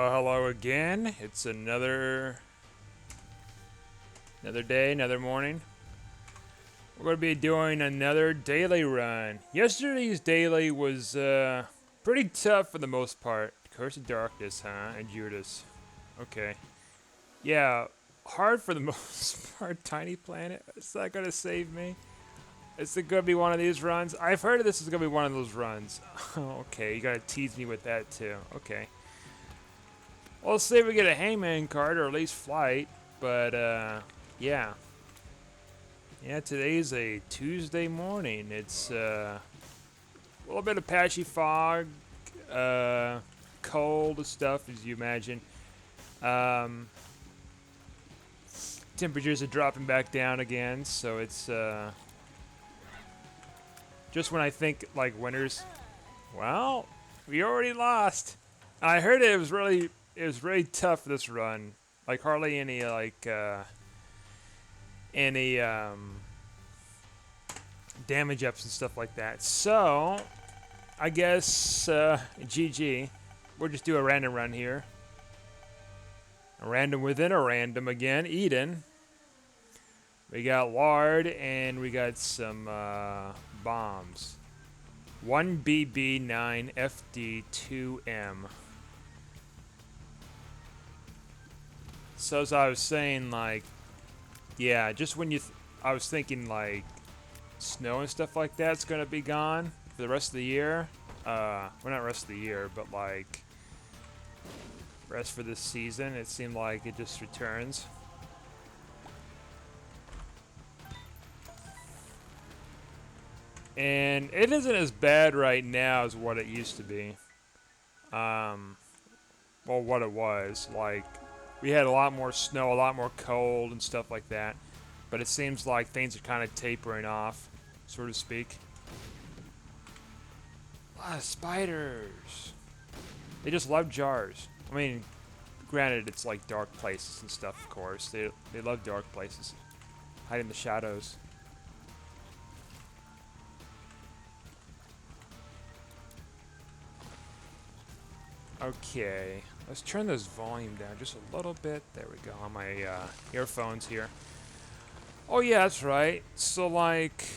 Hello again. It's another day, another morning. We're going to be doing another daily run. Yesterday's daily was pretty tough for the most part. Curse of Darkness, huh? And Judas. Okay. Yeah, hard for the most part. Tiny Planet. Is that going to save me? Is it going to be one of these runs? I've heard this is going to be one of those runs. Okay, you got to tease me with that too. Okay. Well, let's see if we get a Hangman card or at least flight. But, yeah. Yeah, today's a Tuesday morning. It's a little bit of patchy fog, cold stuff, as you imagine. Um, Temperatures are dropping back down again, so it's just when I think like winter's. Well, we already lost. I heard it was really tough this run. Like hardly any damage ups and stuff like that. So I guess GG. We'll just do a random run here. A random within a random again. Eden. We got lard and we got some bombs. 1BB9 FD2M. So as I was saying, like, yeah, just when I was thinking like snow and stuff like that's gonna be gone for the rest of the year. Well, not rest of the year, but like rest for this season. It seemed like it just returns. And it isn't as bad right now as what it used to be. Well, what it was. Like, we had a lot more snow, a lot more cold and stuff like that. But it seems like things are kind of tapering off, so to speak. A lot of spiders. They just love jars. I mean, granted, it's like dark places and stuff, of course. They love dark places. Hide in the shadows. Okay, let's turn this volume down just a little bit. There we go, on my earphones here. Oh yeah, that's right. So like,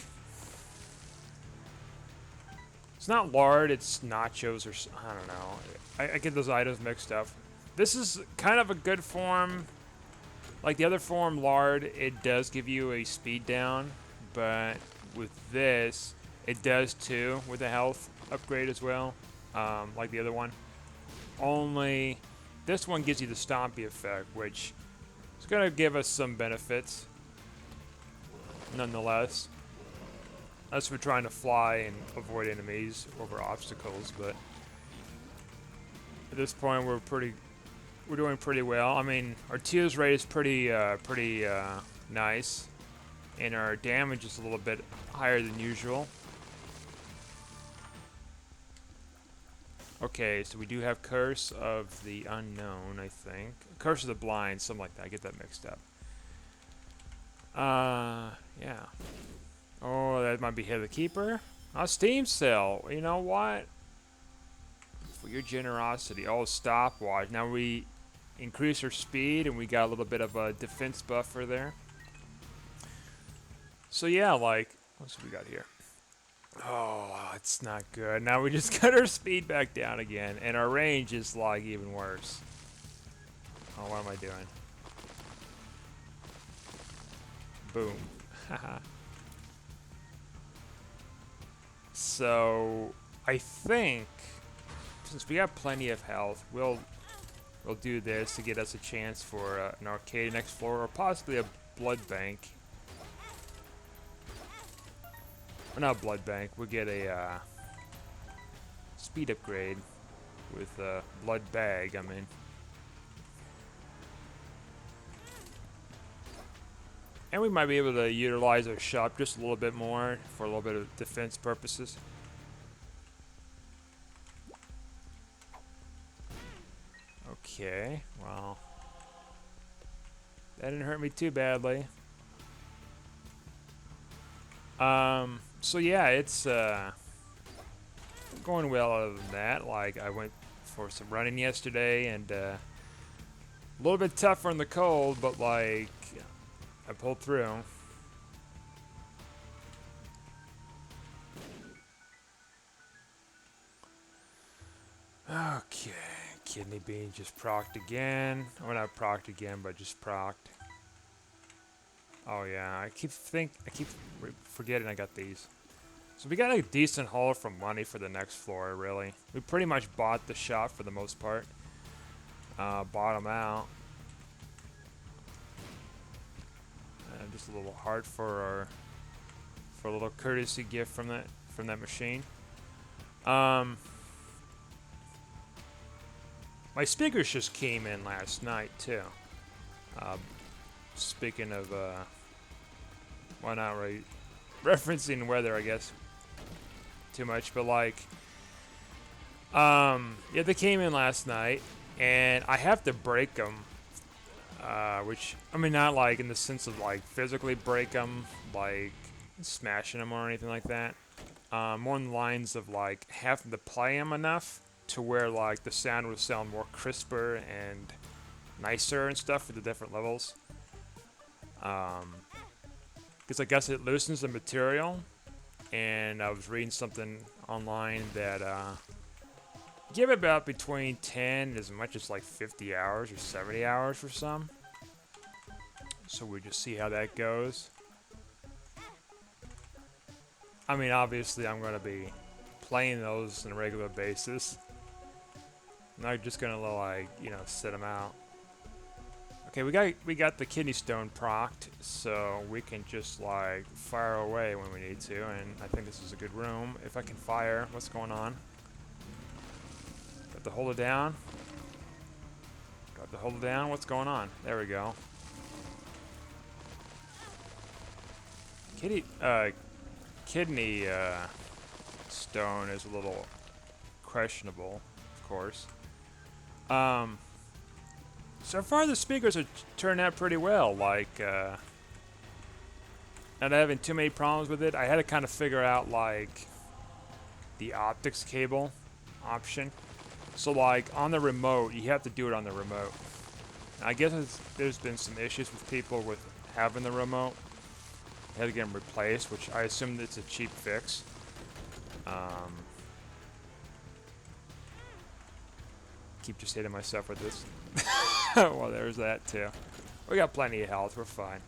it's not lard, it's nachos or I don't know. I get those items mixed up. This is kind of a good form. Like the other form, lard, it does give you a speed down, but with this, it does too with a health upgrade as well, like the other one. Only this one gives you the stompy effect, which is going to give us some benefits nonetheless. Unless we're trying to fly and avoid enemies over obstacles, but at this point we're doing pretty well. I mean, our tears rate is pretty nice, and our damage is a little bit higher than usual. Okay, so we do have Curse of the Unknown, I think. Curse of the Blind, something like that. I get that mixed up. Yeah. Oh, that might be Head of the Keeper. Oh, Steam Sale. You know what? For your generosity. Oh, stopwatch. Now we increase our speed, and we got a little bit of a defense buffer there. So yeah, like, what's we got here? Oh, it's not good. Now we just got our speed back down again, and our range is like even worse. Oh, what am I doing? Boom. Haha. So I think since we have plenty of health, we'll do this to get us a chance for an arcade next floor or possibly a blood bank. Or not blood bank. We'll get a speed upgrade with blood bag. I mean. And we might be able to utilize our shop just a little bit more for a little bit of defense purposes. Okay, well, that didn't hurt me too badly. So yeah, it's going well other than that. Like, I went for some running yesterday, and a little bit tougher in the cold, but like I pulled through. Okay, kidney bean just procced again. Well, not procced again, but just procced. Oh yeah, I keep forgetting I got these. So we got a decent haul from money for the next floor, really. We pretty much bought the shop for the most part. Bought them out. And just a little heart for a little courtesy gift from that machine. My speakers just came in last night too. Speaking of, why not referencing weather, I guess. Too much, but like, yeah, they came in last night, and I have to break them. Which, I mean, not like in the sense of like physically break them, like smashing them or anything like that. More in the lines of like having to play them enough to where like the sound would sound more crisper and nicer and stuff for the different levels. Because I guess it loosens the material, and I was reading something online that give about between 10 as much as like 50 hours or 70 hours for some. So we just see how that goes. I mean, obviously I'm going to be playing those on a regular basis. I'm not just going to like, sit them out. Okay, we got the kidney stone procced, so we can just like fire away when we need to, and I think this is a good room. If I can fire, what's going on? Got to hold it down. Got to hold it down. What's going on? There we go. Kidney stone is a little questionable, of course. So far the speakers have turned out pretty well. Like, not having too many problems with it. I had to kind of figure out like the optics cable option. So like on the remote, you have to do it on the remote. I guess there's been some issues with people with having the remote. I had to get them replaced, which I assume it's a cheap fix. Keep just hitting myself with this. Well, there's that too. We got plenty of health. We're fine.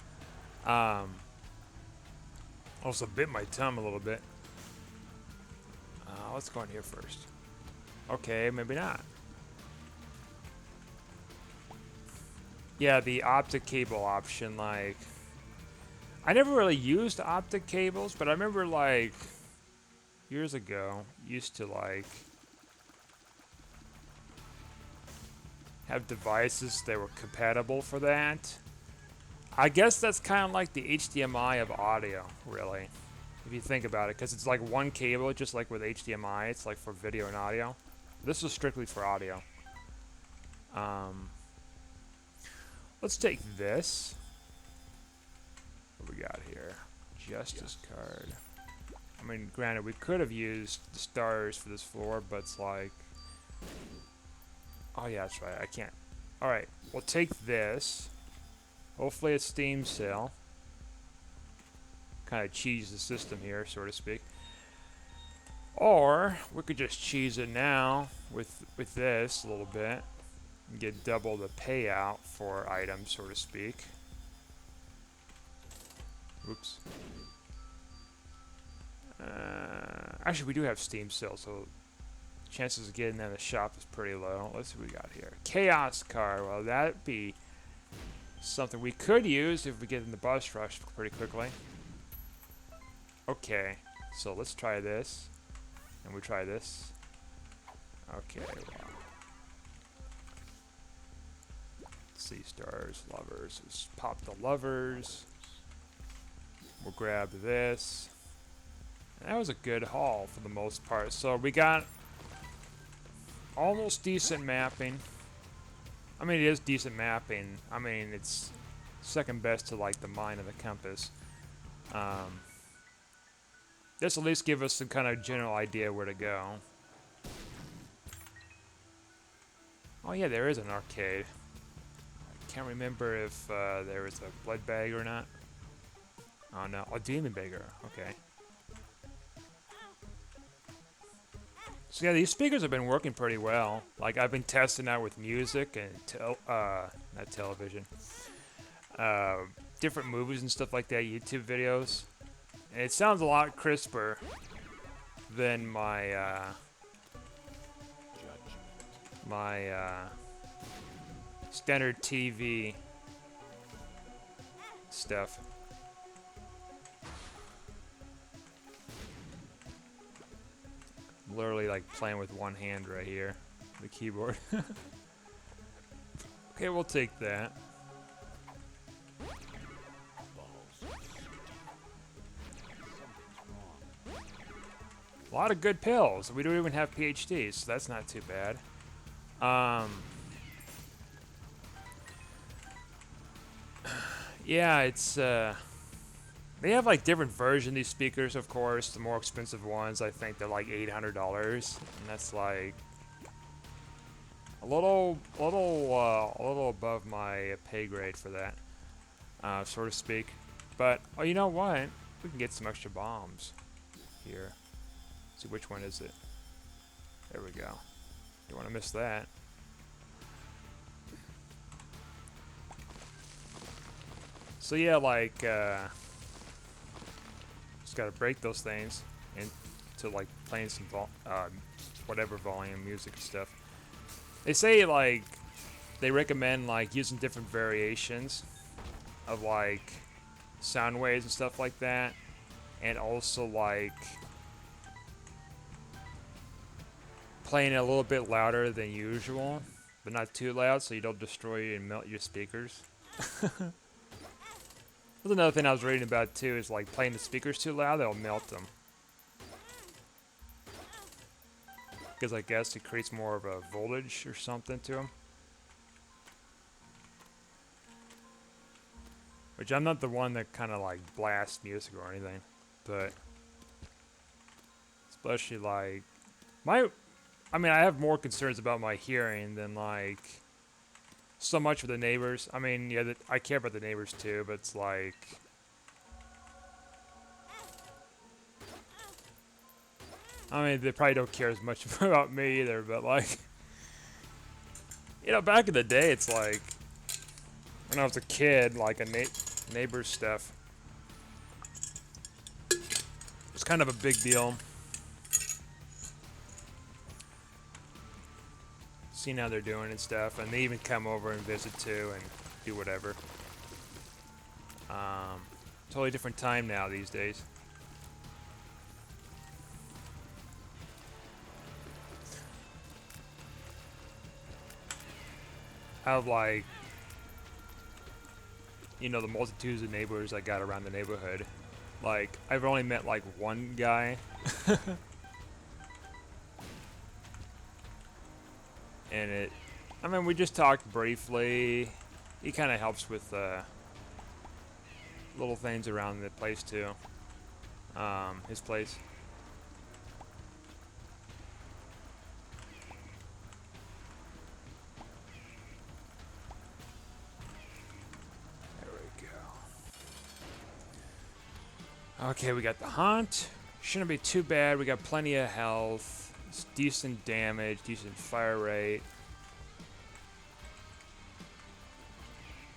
Also bit my tongue a little bit. Let's go in here first. Okay, maybe not. Yeah, the optic cable option, like, I never really used optic cables, but I remember like years ago used to like have devices that were compatible for that. I guess that's kind of like the HDMI of audio, really, if you think about it, because it's like one cable, just like with HDMI, it's like for video and audio. This is strictly for audio. Let's take this. What we got here? Justice card. I mean, granted, we could have used the stars for this floor, but it's like... Oh yeah, that's right, I can't. Alright, we'll take this. Hopefully it's Steam sale. Kind of cheese the system here, so to speak. Or, we could just cheese it now with this a little bit. And get double the payout for items, so to speak. Oops. Actually, we do have Steam sale, so chances of getting that in the shop is pretty low. Let's see what we got here. Chaos card. Well, that'd be something we could use if we get in the bus rush pretty quickly. Okay, so let's try this. And we try this. Okay, wow. Sea stars, lovers. Let's pop the lovers. We'll grab this. And that was a good haul for the most part. So we got almost decent mapping. I mean, it is decent mapping. I mean, it's second best to like the Mind of the Compass. This at least give us some kind of general idea where to go. Oh yeah, there is an arcade. I can't remember if there was a blood bag or not. Oh no, a demon beggar. Okay. So yeah, these speakers have been working pretty well. Like I've been testing out with music and not television, uh, different movies and stuff like that, YouTube videos, and it sounds a lot crisper than my standard TV stuff. I'm literally like playing with one hand right here, the keyboard. Okay, we'll take that. A lot of good pills. We don't even have PhDs, so that's not too bad. Yeah, it's they have like different versions of these speakers, of course. The more expensive ones, I think they're like $800, and that's like a little above my pay grade for that, so to speak. But oh, you know what? We can get some extra bombs here. See which one is it? There we go. Don't want to miss that. So yeah, like just gotta break those things into like playing some whatever volume music and stuff. They say like they recommend like using different variations of like sound waves and stuff like that, and also like playing it a little bit louder than usual, but not too loud so you don't destroy and melt your speakers. That's another thing I was reading about too, is like playing the speakers too loud, they'll melt them. Because I guess it creates more of a voltage or something to them. Which I'm not the one that kind of like blasts music or anything, but especially like I mean, I have more concerns about my hearing than like so much with the neighbors. I mean, yeah, I care about the neighbors too, but it's like I mean, they probably don't care as much about me either, but like you know, back in the day, it's like when I was a kid, like neighbor's stuff was kind of a big deal. Seeing how they're doing and stuff, and they even come over and visit too and do whatever. Totally different time now these days. I have like, you know, the multitudes of neighbors I got around the neighborhood. Like, I've only met like one guy. And I mean, we just talked briefly. He kind of helps with little things around the place too. His place. There we go. Okay, we got the haunt. Shouldn't be too bad. We got plenty of health. It's decent damage, decent fire rate.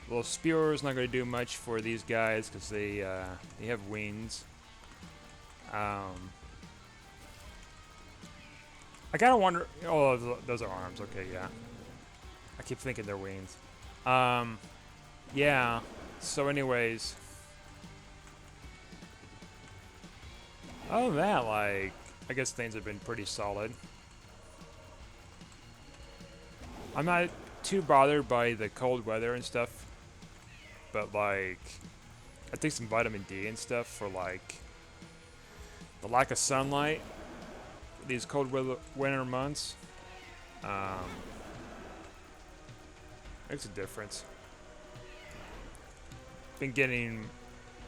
Little spear's not going to do much for these guys because they have wings. I kind of wonder. Oh, those are arms. Okay, yeah. I keep thinking they're wings. Yeah. So, anyways, other than that, like, I guess things have been pretty solid. I'm not too bothered by the cold weather and stuff, but like, I take some vitamin D and stuff for like the lack of sunlight these cold winter months. Makes a difference. Been getting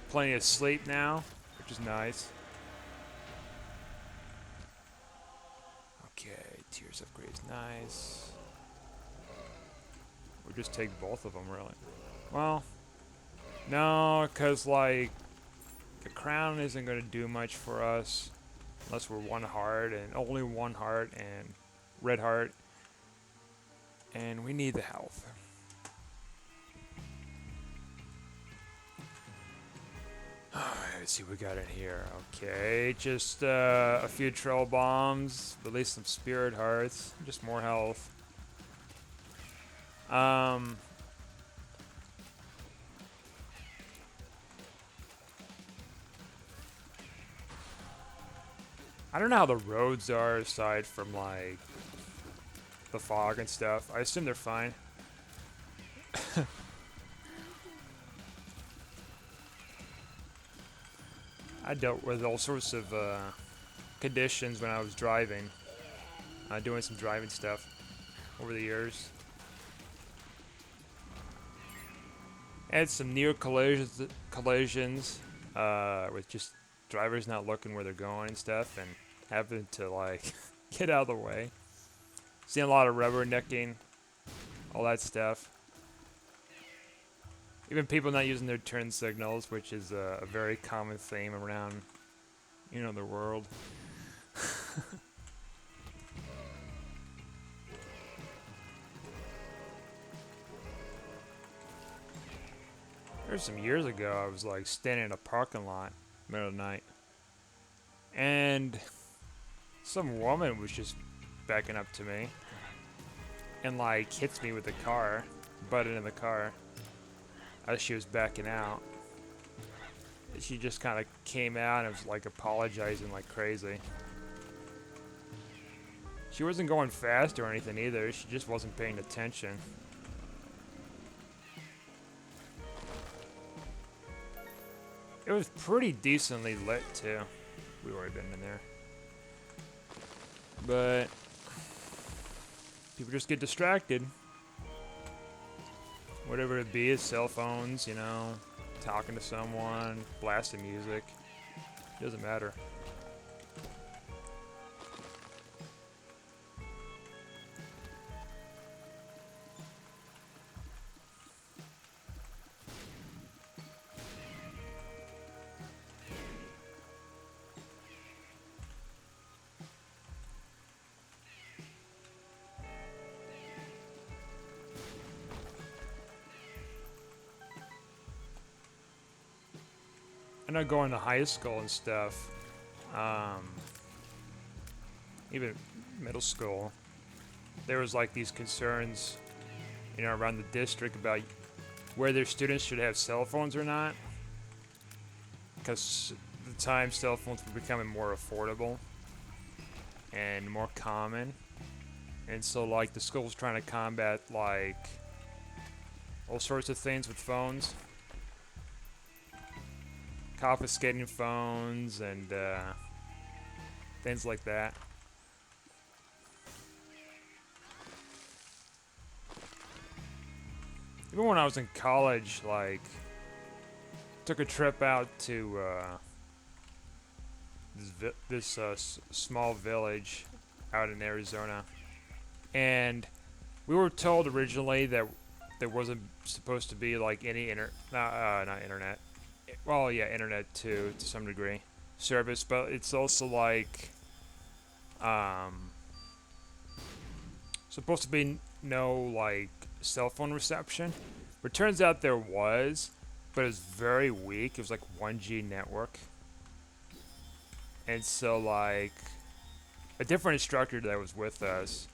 plenty of sleep now, which is nice. Okay, Tears of Grace, nice. We just take both of them, really. Well, no, because, like, the crown isn't going to do much for us unless we're one heart and only one heart and red heart. And we need the health. Let's see what we got in here. Okay, just a few troll bombs, release some spirit hearts, just more health. I don't know how the roads are aside from, like, the fog and stuff. I assume they're fine. I dealt with all sorts of conditions when I was driving, doing some driving stuff over the years. I had some near collisions with just drivers not looking where they're going and stuff, and having to, like, get out of the way. Seeing a lot of rubbernecking, all that stuff. Even people not using their turn signals, which is a very common theme around, you know, the world. There's some years ago, I was, like, standing in a parking lot, middle of the night, and some woman was just backing up to me and, like, hits me with the car, butted in the car as she was backing out. She just kind of came out and was, like, apologizing like crazy. She wasn't going fast or anything either. She just wasn't paying attention. It was pretty decently lit too. We've already been in there. But people just get distracted. Whatever it be, is cell phones, you know, talking to someone, blasting music. Doesn't matter. I know going to high school and stuff, even middle school, there was, like, these concerns, you know, around the district about whether students should have cell phones or not, because at the time cell phones were becoming more affordable and more common, and so, like, the school's trying to combat, like, all sorts of things with phones. Confiscating phones and things like that. Even when I was in college, like, took a trip out to this small village out in Arizona, and we were told originally that there wasn't supposed to be, like, any not internet. Well, yeah, internet too, to some degree, service, but it's also, like, supposed to be no, like, cell phone reception. But turns out there was, but it was very weak. It was like 1G network. And so, like, a different instructor that was with us,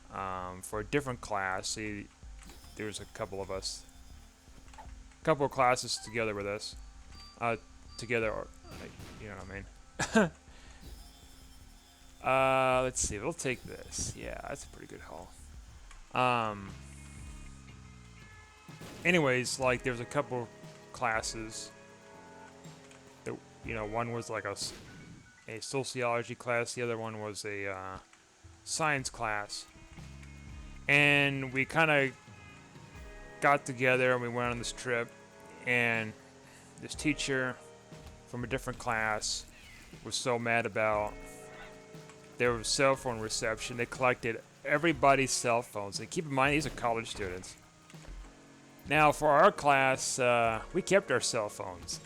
for a different class, there was a couple of us. Couple of classes together with us, together, or, like, you know what I mean. Let's see. We'll take this. Yeah, that's a pretty good haul. Anyways, like, there was a couple classes that, you know, one was like a sociology class, the other one was a science class, and we kind of got together and we went on this trip, and this teacher from a different class was so mad about their cell phone reception. They collected everybody's cell phones. And keep in mind, these are college students. Now, for our class, we kept our cell phones.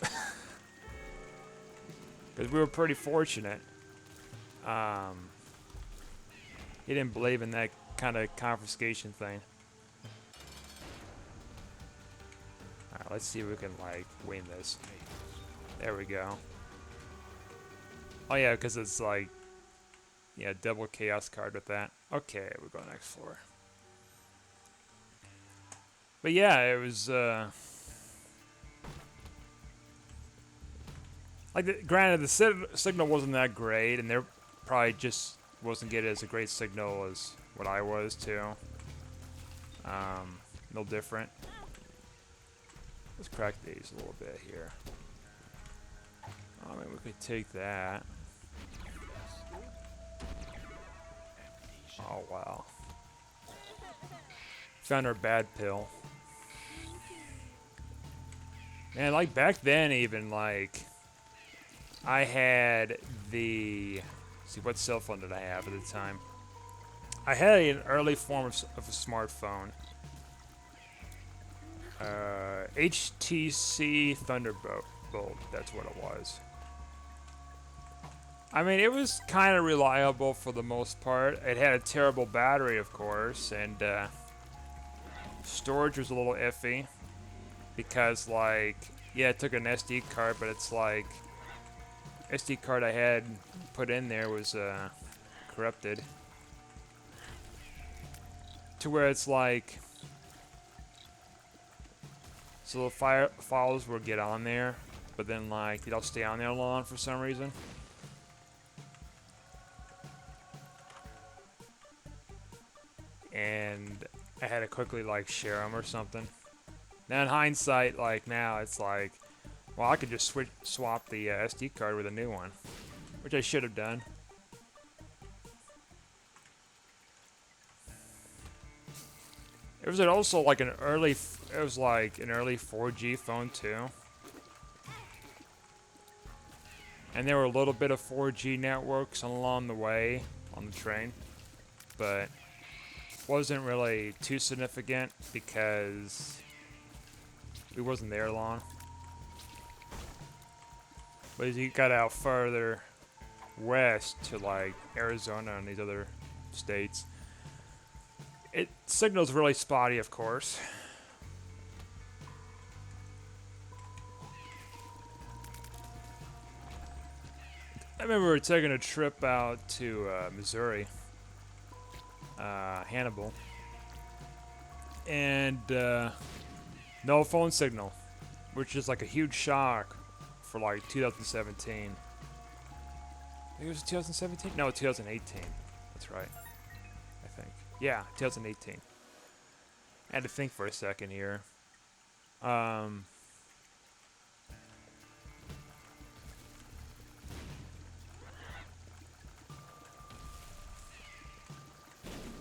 Because we were pretty fortunate. He didn't believe in that kind of confiscation thing. Alright, let's see if we can, like, win this. There we go. Oh yeah, because it's like, yeah, double chaos card with that. Okay, we'll go next floor. But yeah, it was, like, granted, the signal wasn't that great, and there probably just wasn't getting as a great signal as what I was, too. No different. Let's crack these a little bit here. I mean, we could take that. Oh, wow. Found our bad pill. Man, like, back then, even, like, I had the... See, what cell phone did I have at the time? I had an early form of a smartphone. HTC Thunderbolt, that's what it was. I mean, it was kind of reliable for the most part. It had a terrible battery, of course, and storage was a little iffy. Because, like, yeah, it took an SD card, but it's like, SD card I had put in there was corrupted. To where it's like, so the files will get on there, but then like they don't stay on there long for some reason. And I had to quickly like share them or something. Now in hindsight, like now it's like, well, I could just swap the SD card with a new one, which I should have done. It was also like an early, it was like an early 4G phone too. And there were a little bit of 4G networks along the way on the train, but wasn't really too significant because we wasn't there long. But as you got out further west to like Arizona and these other states, it signal's really spotty, of course. I remember taking a trip out to Missouri, Hannibal, and no phone signal, which is like a huge shock for like 2017. I think it was 2017? No, 2018. That's right. I think. Yeah, 2018. I had to think for a second here.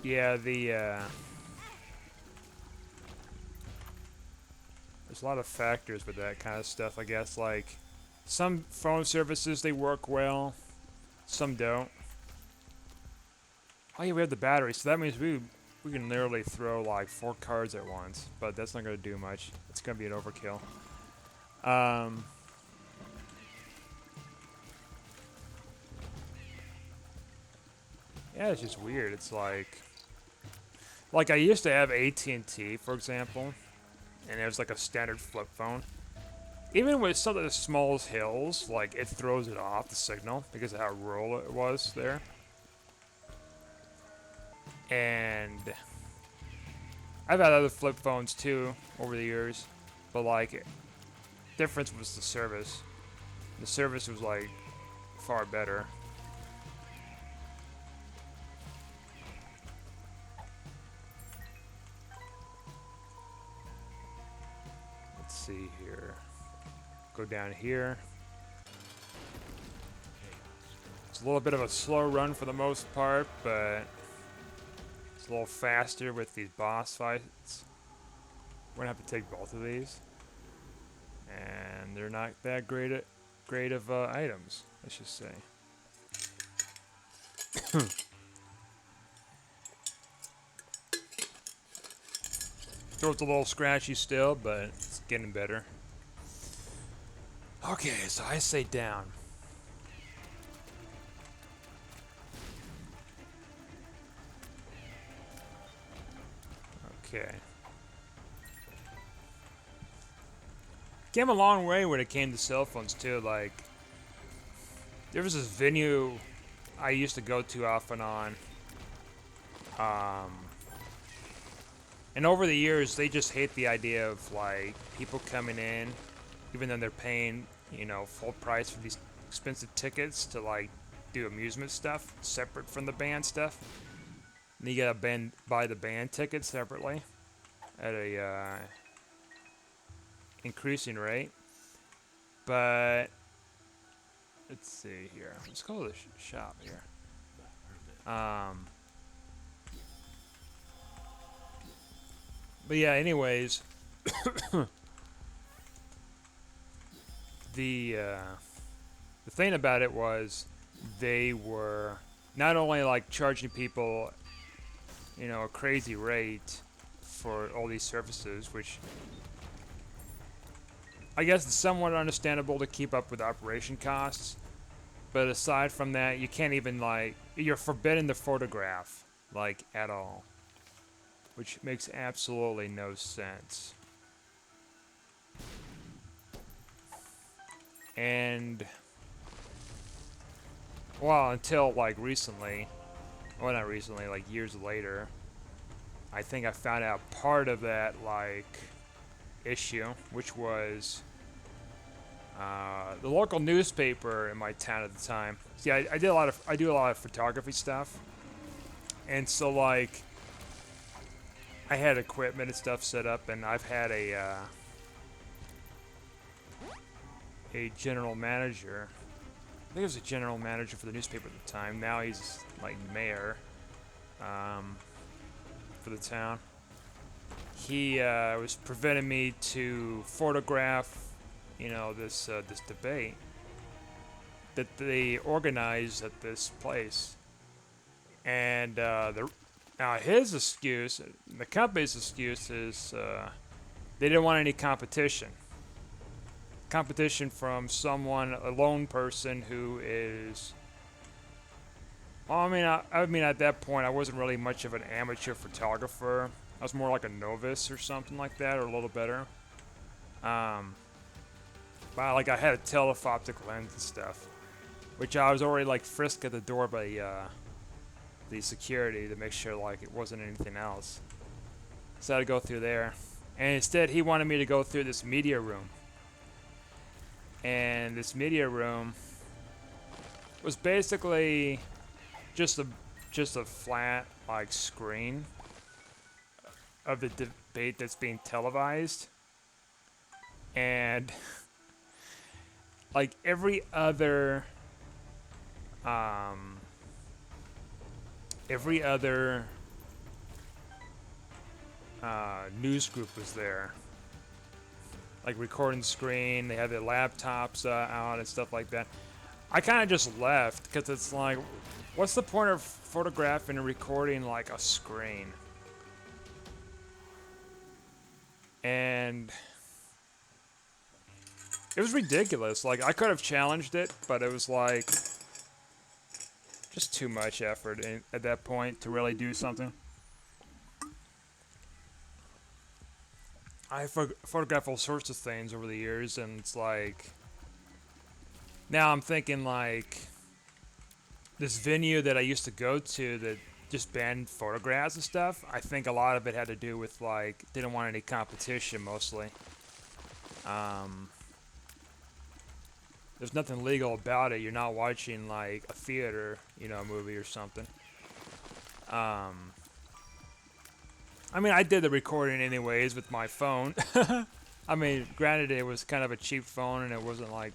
Yeah, there's a lot of factors with that kind of stuff, I guess. Like, some phone services, they work well. Some don't. Oh yeah, we have the battery, so that means we can literally throw like 4 cards at once, but that's not going to do much. It's going to be an overkill. Yeah, it's just weird. It's like I used to have AT&T, for example, and it was like a standard flip phone. Even with some of the smallest hills, like it throws it off the signal because of how rural it was there. And I've had other flip phones too over the years, but like, difference was the service. The service was like far better. Let's see here. Go down here. It's a little bit of a slow run for the most part, but it's a little faster with these boss fights. We're gonna have to take both of these, and they're not that great of items, let's just say. Throat's a little scratchy still, but it's getting better. Okay, so I say down. Okay. Came a long way when it came to cell phones too. Like, there was this venue I used to go to off and on. Um, and over the years, they just hate the idea of like people coming in, even though they're paying, full price for these expensive tickets to like do amusement stuff separate from the band stuff. And you gotta buy the band tickets separately at a increasing rate. But let's see here. Let's go to the shop here. But yeah. Anyways, the the thing about it was they were not only like charging people, a crazy rate for all these services, which I guess is somewhat understandable to keep up with operation costs. But aside from that, you can't even like you're forbidden to photograph like at all, which makes absolutely no sense. And well, until like recently, well not recently, like years later, I think I found out part of that like issue, which was the local newspaper in my town at the time. See, I do a lot of photography stuff, and so like I had equipment and stuff set up, and I've had a general manager. I think he was a general manager for the newspaper at the time. Now he's like mayor for the town. He was preventing me to photograph, this debate that they organized at this place, and now his excuse, the company's excuse is they didn't want any competition. Competition from someone, a lone person who is. Well, I mean, at that point, I wasn't really much of an amateur photographer. I was more like a novice or something like that, or a little better. But like I had a telephotic lens and stuff, which I was already like frisked at the door by the security to make sure like it wasn't anything else. So I had to go through there, and instead he wanted me to go through this media room. And this media room was basically just a flat like screen of the debate that's being televised, and like every other news group was there, like recording the screen. They had their laptops out and stuff like that. I kind of just left because it's like, what's the point of photographing and recording like a screen? And it was ridiculous. Like I could have challenged it, but it was like just too much effort at that point to really do something. I photographed all sorts of things over the years, and it's like now I'm thinking like this venue that I used to go to that just banned photographs and stuff. I think a lot of it had to do with like didn't want any competition mostly. There's nothing legal about it. You're not watching like a theater, movie or something. I mean, I did the recording anyways with my phone. I mean, granted, it was kind of a cheap phone, and it wasn't like,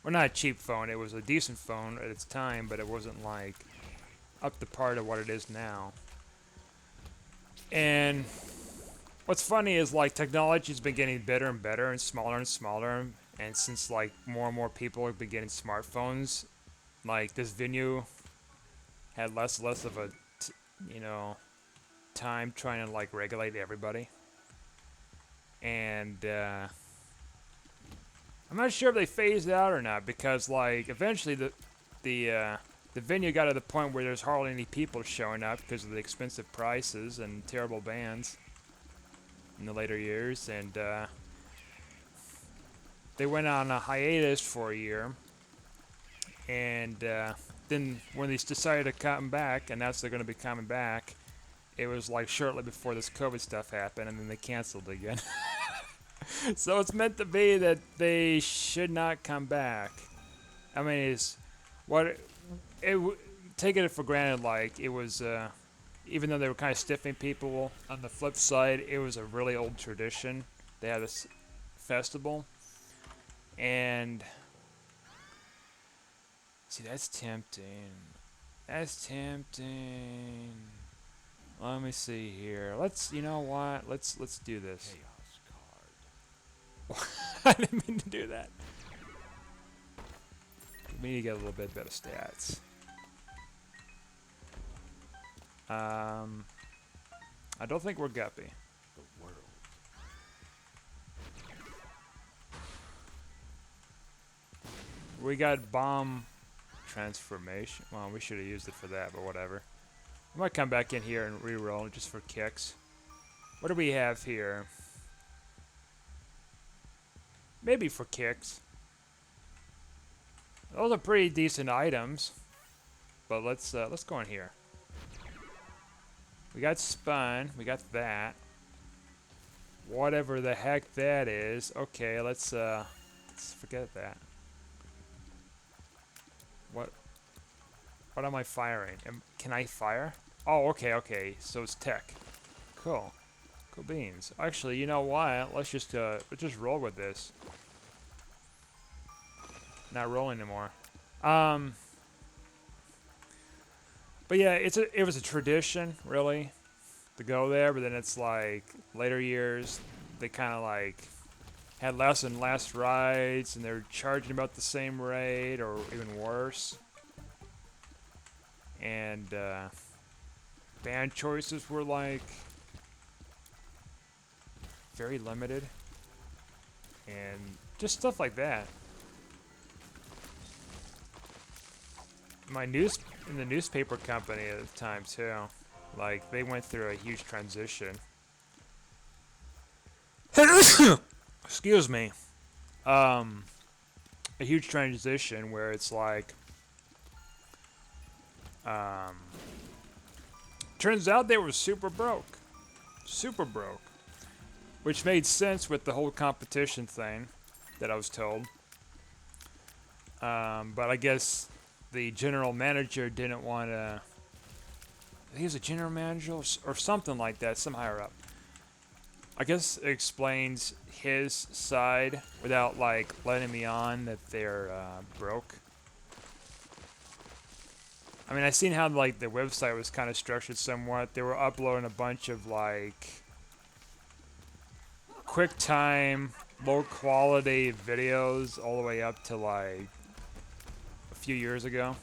well, not a cheap phone. It was a decent phone at its time, but it wasn't like up to par to what it is now. And what's funny is like technology's been getting better and better and smaller, and since like more and more people have been getting smartphones, like this venue had less of a, time trying to like regulate everybody. and I'm not sure if they phased it out or not because like eventually the venue got to the point where there's hardly any people showing up because of the expensive prices and terrible bands in the later years, and they went on a hiatus for a year, and then when they decided to come back, and that's they're going to be coming back, it was like shortly before this COVID stuff happened, and then they canceled again. So it's meant to be that they should not come back. I mean, it's what taking it for granted. Like it was, even though they were kind of stiffing people. On the flip side, it was a really old tradition. They had this festival, and see, that's tempting. That's tempting. Let me see here. You know what? Let's do this. I didn't mean to do that. We need to get a little bit better stats. I don't think we're guppy. We got bomb transformation. Well, we should have used it for that, but whatever. I might come back in here and reroll just for kicks. What do we have here? Maybe for kicks. Those are pretty decent items. But let's go in here. We got spun. We got that. Whatever the heck that is. Okay, let's forget that. What am I firing? Can I fire? Oh, okay. So it's tech. Cool. Cool beans. Actually, you know what? Let's just roll with this. Not rolling anymore. But yeah, it was a tradition, really, to go there. But then it's like later years, they kind of like had less and less rides, and they're charging about the same rate or even worse. And band choices were like very limited, and just stuff like that. In the newspaper company at the time too, like they went through a huge transition. Excuse me. A huge transition where it's like, turns out they were super broke, which made sense with the whole competition thing that I was told. But I guess the general manager didn't want to. He was a general manager or something like that, some higher up. I guess it explains his side without like letting me on that they're broke. I mean, I seen how like the website was kind of structured somewhat. They were uploading a bunch of like QuickTime, low quality videos all the way up to like a few years ago.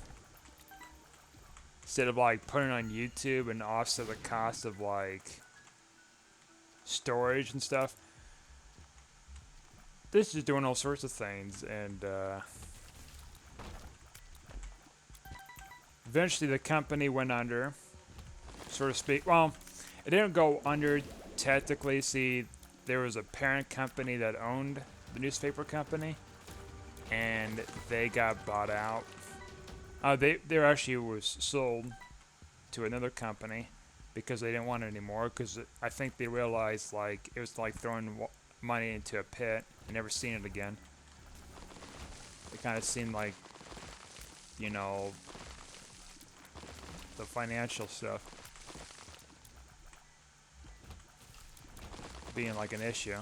Instead of like putting it on YouTube and offset the cost of like storage and stuff. This is doing all sorts of things, and eventually the company went under, so to speak. Well, it didn't go under technically. See, there was a parent company that owned the newspaper company, and they got bought out. They actually was sold to another company because they didn't want it anymore. Because I think they realized like it was like throwing money into a pit and never seen it again. It kind of seemed like, you know, the financial stuff being like an issue.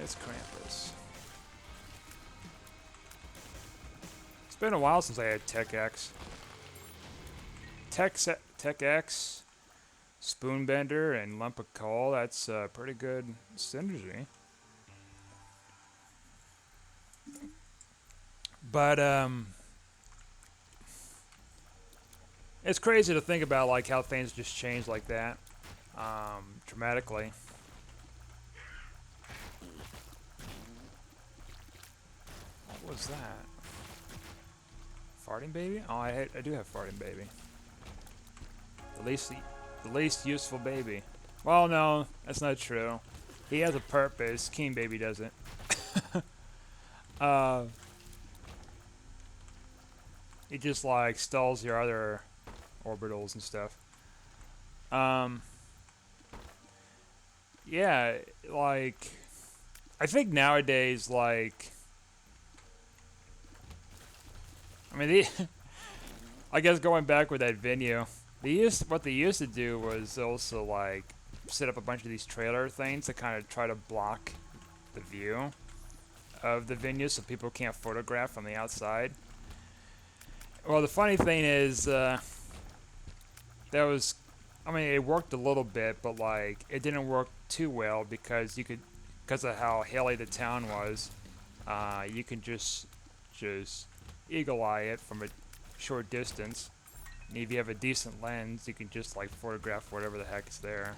It's Krampus. It's been a while since I had Tech X. Tech X, Spoonbender, and Lump of Coal. That's pretty good synergy. But it's crazy to think about like how things just change like that, dramatically. What was that? Farting baby? Oh, I do have farting baby. The least useful baby. Well, no, that's not true. He has a purpose. King baby doesn't. uh, he just like stalls your other orbitals and stuff. Um, yeah, like I think nowadays, like I mean, I guess going back with that venue, what they used to do was also like set up a bunch of these trailer things to kind of try to block the view of the venue so people can't photograph from the outside. Well, the funny thing is, that was, I mean, it worked a little bit, but like it didn't work too well because of how hilly the town was. You can just eagle eye it from a short distance. And if you have a decent lens, you can just like photograph whatever the heck is there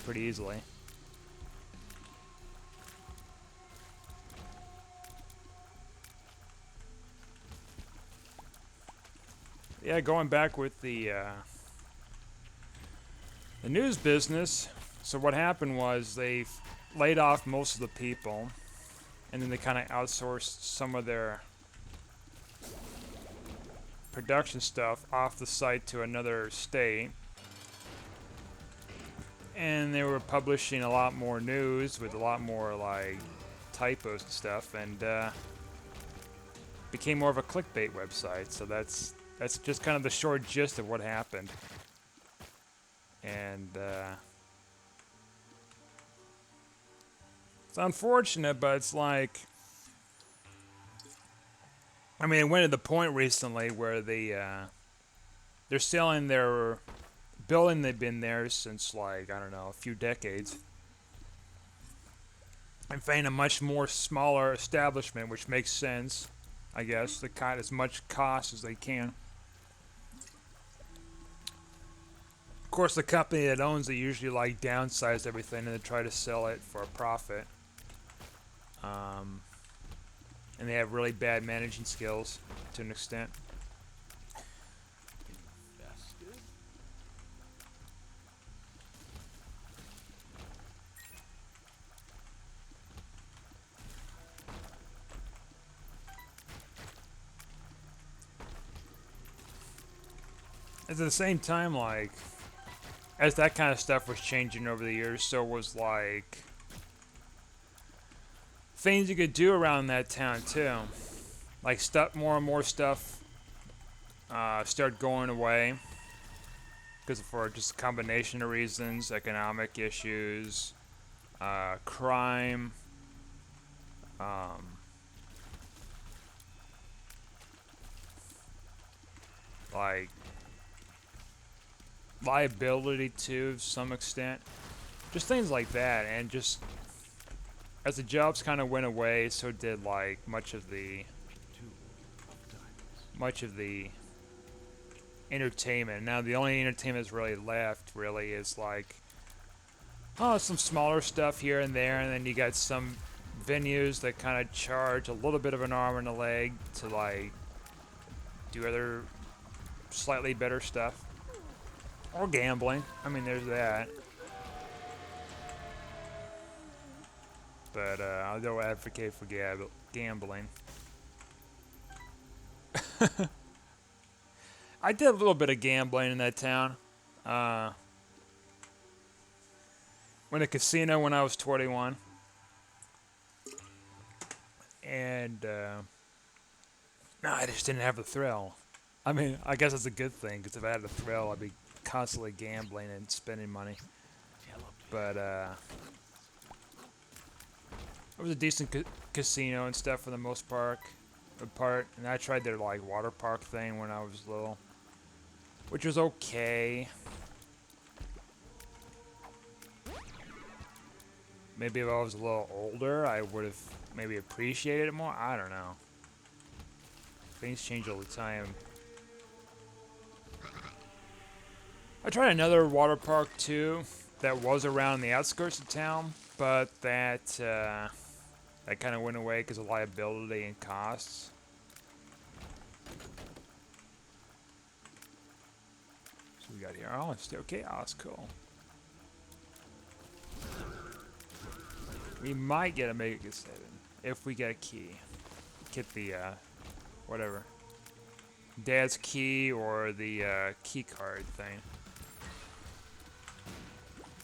pretty easily. Yeah, going back with the news business. So what happened was they laid off most of the people, and then they kind of outsourced some of their production stuff off the site to another state. And they were publishing a lot more news with a lot more like typos and stuff, and became more of a clickbait website. So that's just kind of the short gist of what happened. And it's unfortunate, but it's like, I mean, it went to the point recently where they're selling their building. They've been there since like I don't know, a few decades, and finding a much more smaller establishment, which makes sense, I guess. They cut as much cost as they can. Of course, the company that owns it usually like downsize everything and they try to sell it for a profit. Um, and they have really bad managing skills to an extent. At the same time, like, as that kind of stuff was changing over the years, so was like things you could do around that town too. Like stuff, more and more stuff started going away because for just a combination of reasons, economic issues, crime, um, like liability to some extent, just things like that, and just as the jobs kind of went away, so did like much of the entertainment. Now the only entertainment that's really left really is like some smaller stuff here and there, and then you got some venues that kind of charge a little bit of an arm and a leg to like do other slightly better stuff. Or gambling. I mean, there's that. But I don't advocate for gambling. I did a little bit of gambling in that town. Went to a casino when I was 21. And, no, I just didn't have the thrill. I mean, I guess it's a good thing, because if I had the thrill, I'd be constantly gambling and spending money. But, it was a decent casino and stuff for the most part. And I tried their, like, water park thing when I was little, which was okay. Maybe if I was a little older, I would have maybe appreciated it more. I don't know. Things change all the time. I tried another water park too that was around the outskirts of town, but that kind of went away because of liability and costs. So we got here. Oh, it's still chaos. Cool. We might get a Mega 7 if we get a key. Get the whatever. Dad's key or the key card thing.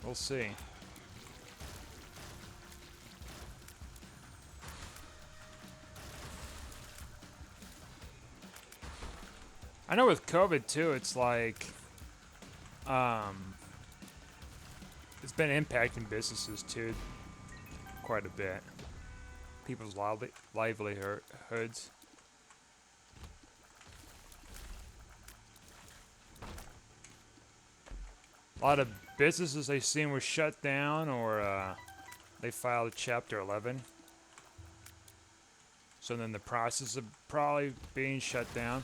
We'll see. I know with COVID too, it's like, it's been impacting businesses too, quite a bit. People's livelihoods. A lot of businesses I've seen were shut down or they filed Chapter 11. So then the process of probably being shut down.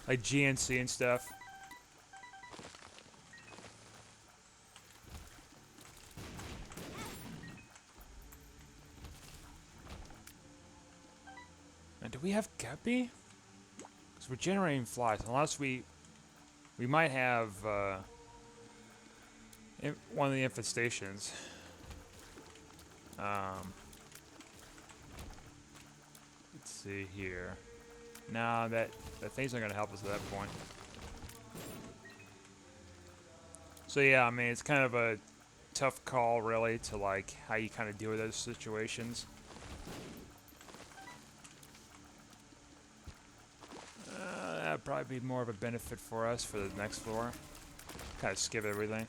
Like GNC and stuff. And do we have Guppy? Because we're generating flies. Unless we might have one of the infestations. Let's see here. No, that thing's not going to help us at that point. So yeah, I mean, it's kind of a tough call, really, to like how you kind of deal with those situations. That'd probably be more of a benefit for us for the next floor. Kind of skip everything.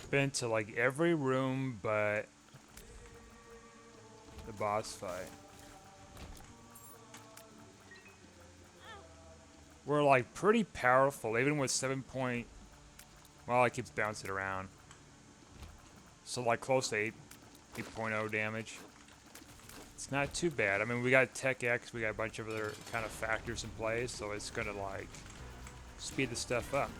Been to like every room but the boss fight. We're like pretty powerful, even with 7 point. Well, it keeps bouncing around. So like close to 8.0 damage. It's not too bad. I mean, we got Tech X, we got a bunch of other kind of factors in place, so it's gonna like speed the stuff up.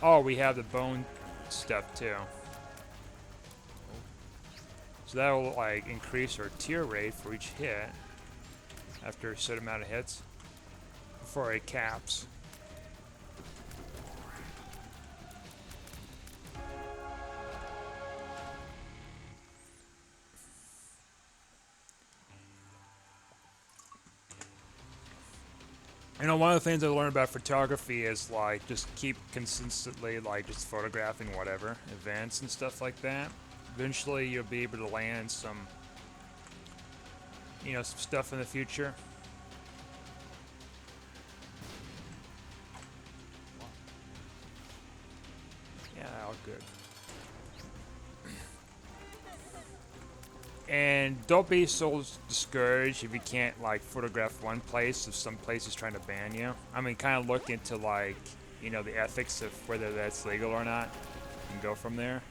Oh, we have the bone stuff too. So that will like increase our tier rate for each hit after a certain amount of hits before it caps. You know, one of the things I learned about photography is like just keep consistently like just photographing whatever events and stuff like that. Eventually you'll be able to land some, you know, some stuff in the future. Yeah, all good. And don't be so discouraged if you can't like photograph one place if some place is trying to ban you. I mean, kind of look into like, you know, the ethics of whether that's legal or not and go from there.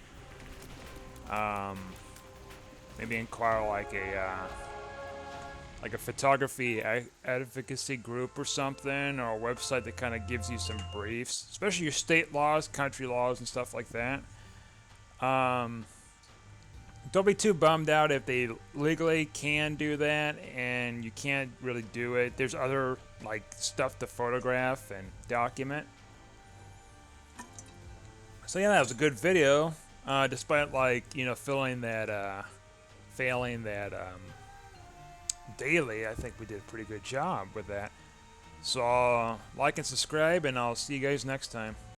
Maybe inquire like a photography advocacy group or something, or a website that kind of gives you some briefs, especially your state laws, country laws, and stuff like that. Don't be too bummed out if they legally can do that and you can't really do it. There's other like stuff to photograph and document. So yeah, that was a good video. Despite like, you know, failing that daily, I think we did a pretty good job with that. So like and subscribe, and I'll see you guys next time.